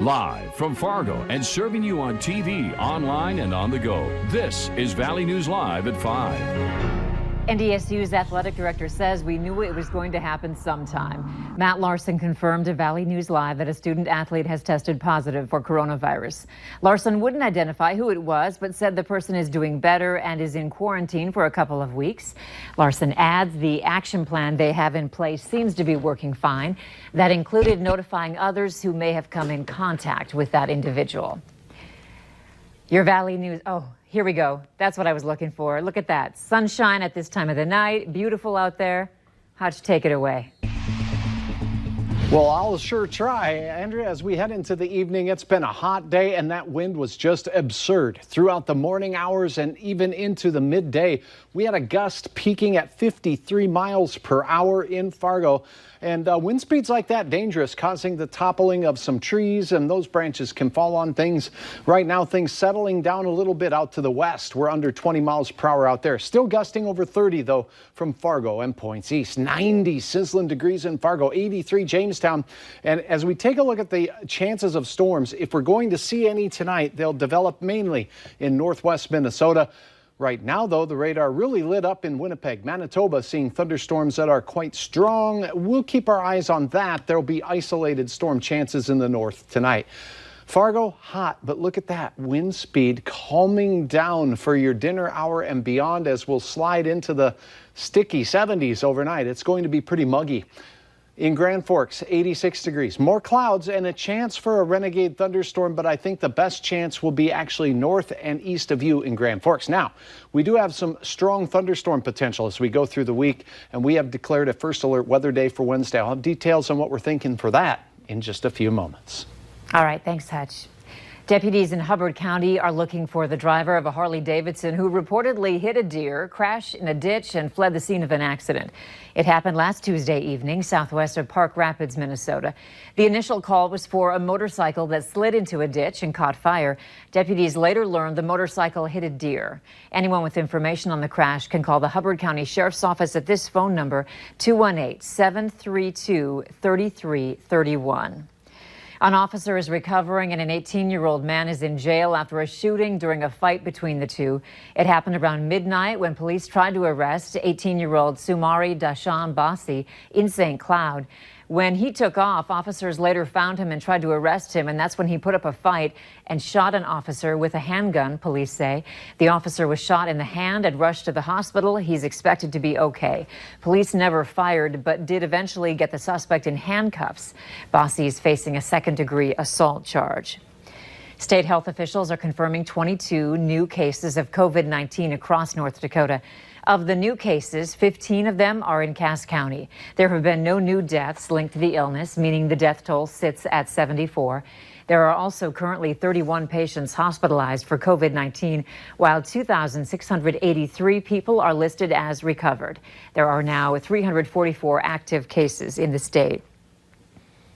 Live from Fargo and serving you on TV, online, and on the go. This is Valley News Live at 5. NDSU's athletic director says we knew it was going to happen sometime. Matt Larson confirmed to Valley News Live that a student athlete has tested positive for coronavirus. Larson wouldn't identify who it was, but said the person is doing better and is in quarantine for a couple of weeks. Larson adds the action plan they have in place seems to be working fine. That included notifying others who may have come in contact with that individual. Your Valley News. Oh, here we go. That's what I was looking for. Look at that. Sunshine at this time of the night. Beautiful out there. How'd you take it away? Well, I'll sure try. Andrea, as we head into the evening, it's been a hot day, and that wind was just absurd throughout the morning hours and even into the midday. We had a gust peaking at 53 miles per hour in Fargo. And wind speeds like that dangerous, causing the toppling of some trees, and those branches can fall on things. Right now, things settling down a little bit out to the west. We're under 20 miles per hour out there. Still gusting over 30, though, from Fargo and points east. 90 sizzling degrees in Fargo, 83 Jamestown. And as we take a look at the chances of storms, if we're going to see any tonight, they'll develop mainly in northwest Minnesota. Right now, though, the radar really lit up in Winnipeg, Manitoba, seeing thunderstorms that are quite strong. We'll keep our eyes on that. There'll be isolated storm chances in the north tonight. Fargo, hot, but look at that wind speed calming down for your dinner hour and beyond as we'll slide into the sticky 70s overnight. It's going to be pretty muggy. In Grand Forks, 86 degrees. More clouds and a chance for a renegade thunderstorm, but I think the best chance will be actually north and east of you in Grand Forks. Now, we do have some strong thunderstorm potential as we go through the week, and we have declared a first alert weather day for Wednesday. I'll have details on what we're thinking for that in just a few moments. All right, thanks, Hutch. Deputies in Hubbard County are looking for the driver of a Harley-Davidson who reportedly hit a deer, crashed in a ditch, and fled the scene of an accident. It happened last Tuesday evening, southwest of Park Rapids, Minnesota. The initial call was for a motorcycle that slid into a ditch and caught fire. Deputies later learned the motorcycle hit a deer. Anyone with information on the crash can call the Hubbard County Sheriff's Office at this phone number, 218-732-3331. An officer is recovering and an 18-year-old man is in jail after a shooting during a fight between the two. It happened around midnight when police tried to arrest 18-year-old Sumari Dashan Basi in St. Cloud. When he took off, officers later found him and tried to arrest him, and that's when he put up a fight and shot an officer with a handgun, police say. The officer was shot in the hand and rushed to the hospital. He's expected to be okay. Police never fired, but did eventually get the suspect in handcuffs. Basi is facing a second-degree assault charge. State health officials are confirming 22 new cases of COVID-19 across North Dakota. Of the new cases, 15 of them are in Cass County. There have been no new deaths linked to the illness, meaning the death toll sits at 74. There are also currently 31 patients hospitalized for COVID-19, while 2,683 people are listed as recovered. There are now 344 active cases in the state.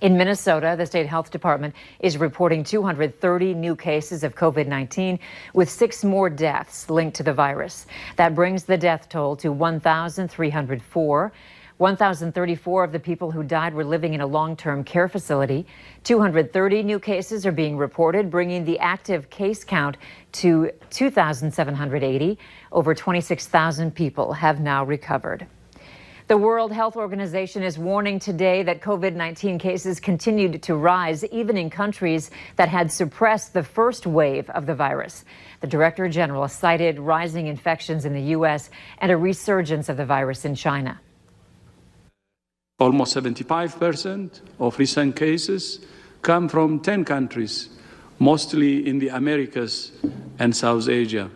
In Minnesota, the state health department is reporting 230 new cases of COVID-19, with 6 more deaths linked to the virus. That brings the death toll to 1,304. 1,034 of the people who died were living in a long-term care facility. 230 new cases are being reported, bringing the active case count to 2,780. Over 26,000 people have now recovered. The World Health Organization is warning today that COVID-19 cases continued to rise, even in countries that had suppressed the first wave of the virus. The Director General cited rising infections in the U.S. and a resurgence of the virus in China. Almost 75% of recent cases come from 10 countries, mostly in the Americas and South Asia.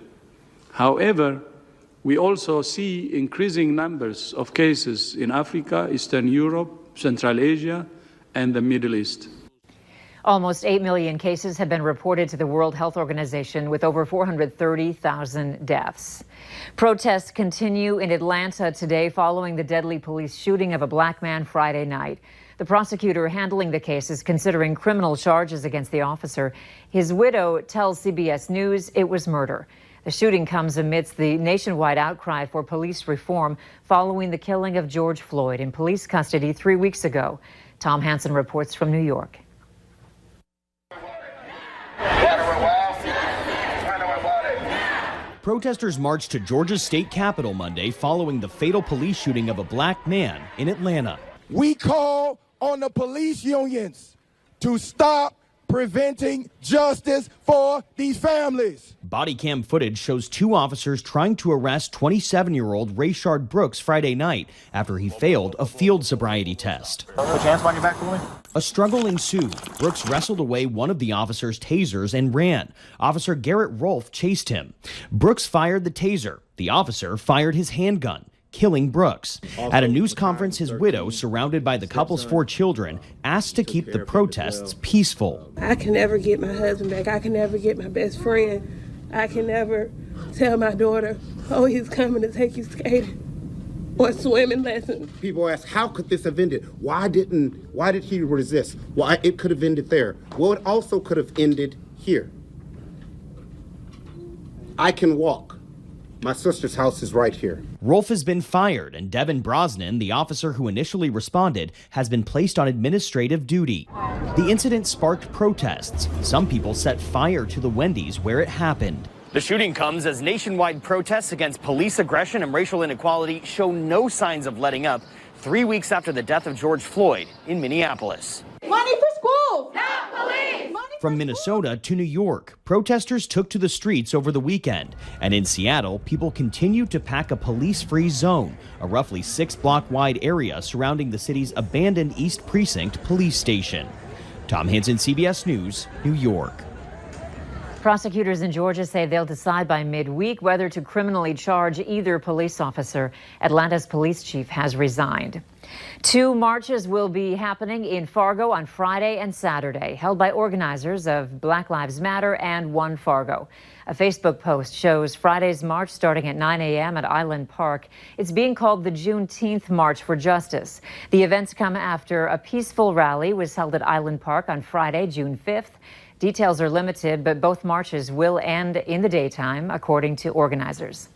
However, we also see increasing numbers of cases in Africa, Eastern Europe, Central Asia, and the Middle East. Almost 8 million cases have been reported to the World Health Organization, with over 430,000 deaths. Protests continue in Atlanta today following the deadly police shooting of a black man Friday night. The prosecutor handling the case is considering criminal charges against the officer. His widow tells CBS News it was murder. The shooting comes amidst the nationwide outcry for police reform following the killing of George Floyd in police custody 3 weeks ago. Tom Hansen reports from New York. Protesters marched to Georgia's state capitol Monday following the fatal police shooting of a black man in Atlanta. We call on the police unions to stop preventing justice for these families. Body cam footage shows two officers trying to arrest 27-year-old Rayshard Brooks Friday night after he failed a field sobriety test. Put your hands behind your back for me. A struggle ensued. Brooks wrestled away one of the officer's tasers and ran. Officer Garrett Rolfe chased him. Brooks fired the taser. The officer fired his handgun, killing Brooks. At a news conference, his widow, surrounded by the couple's 4 children, asked to keep the protests peaceful. I can never get my husband back. I can never get my best friend. I can never tell my daughter, oh, he's coming to take you skating or swimming lessons. People ask, how could this have ended? Why did he resist? Why it could have ended there? Well, it also could have ended here. I can walk. My sister's house is right here. Rolfe has been fired, and Devin Brosnan, the officer who initially responded, has been placed on administrative duty. The incident sparked protests. Some people set fire to the Wendy's where it happened. The shooting comes as nationwide protests against police aggression and racial inequality show no signs of letting up 3 weeks after the death of George Floyd in Minneapolis. Money for school, not police. From Minnesota to New York, protesters took to the streets over the weekend. And in Seattle, people continued to pack a police-free zone, a roughly 6-block-wide area surrounding the city's abandoned East Precinct police station. Tom Hansen, CBS News, New York. Prosecutors in Georgia say they'll decide by midweek whether to criminally charge either police officer. Atlanta's police chief has resigned. 2 marches will be happening in Fargo on Friday and Saturday, held by organizers of Black Lives Matter and One Fargo. A Facebook post shows Friday's march starting at 9 a.m. at Island Park. It's being called the Juneteenth March for Justice. The events come after a peaceful rally was held at Island Park on Friday, June 5th. Details are limited, but both marches will end in the daytime, according to organizers.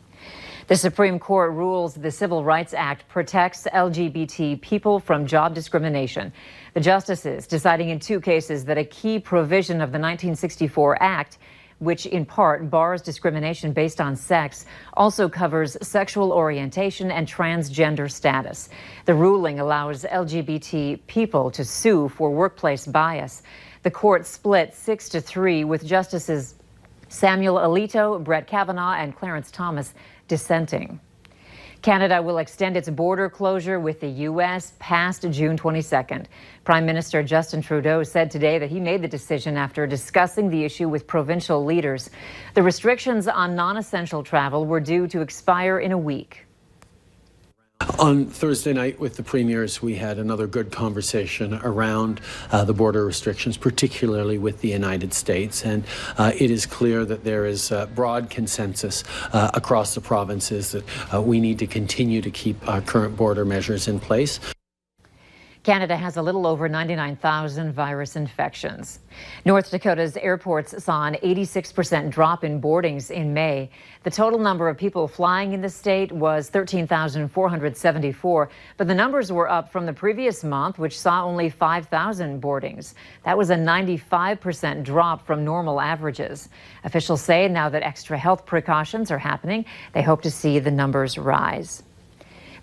The Supreme Court rules the Civil Rights Act protects LGBT people from job discrimination. The justices deciding in 2 cases that a key provision of the 1964 Act, which in part bars discrimination based on sex, also covers sexual orientation and transgender status. The ruling allows LGBT people to sue for workplace bias. The court split 6-3 with Justices Samuel Alito, Brett Kavanaugh, and Clarence Thomas dissenting. Canada will extend its border closure with the U.S. past June 22nd. Prime Minister Justin Trudeau said today that he made the decision after discussing the issue with provincial leaders. The restrictions on non-essential travel were due to expire in a week. On Thursday night with the premiers, we had another good conversation around the border restrictions, particularly with the United States. And it is clear that there is broad consensus across the provinces that we need to continue to keep our current border measures in place. Canada has a little over 99,000 virus infections. North Dakota's airports saw an 86% drop in boardings in May. The total number of people flying in the state was 13,474, but the numbers were up from the previous month, which saw only 5,000 boardings. That was a 95% drop from normal averages. Officials say now that extra health precautions are happening, they hope to see the numbers rise.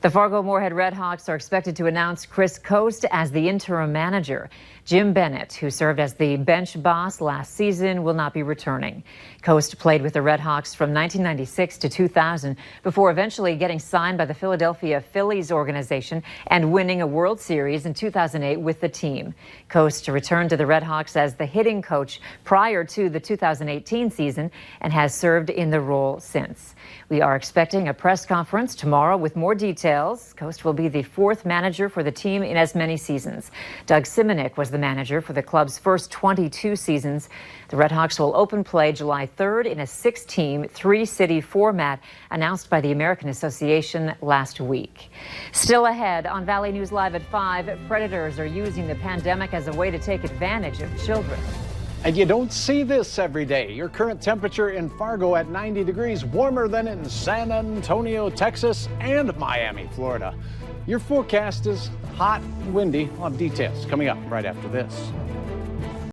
The Fargo-Moorhead Redhawks are expected to announce Chris Coast as the interim manager. Jim Bennett, who served as the bench boss last season, will not be returning. Coast played with the Redhawks from 1996 to 2000 before eventually getting signed by the Philadelphia Phillies organization and winning a World Series in 2008 with the team. Coast returned to the Redhawks as the hitting coach prior to the 2018 season and has served in the role since. We are expecting a press conference tomorrow with more details. Coast will be the 4th manager for the team in as many seasons. Doug Simonik was the manager for the club's first 22 seasons. The Redhawks will open play July 3rd in a 6-team, 3-city format announced by the American Association last week. Still ahead on Valley News Live at 5, predators are using the pandemic as a way to take advantage of children. And you don't see this every day. Your current temperature in Fargo at 90 degrees, warmer than in San Antonio, Texas, and Miami, Florida. Your forecast is hot and windy. We'll have details coming up right after this.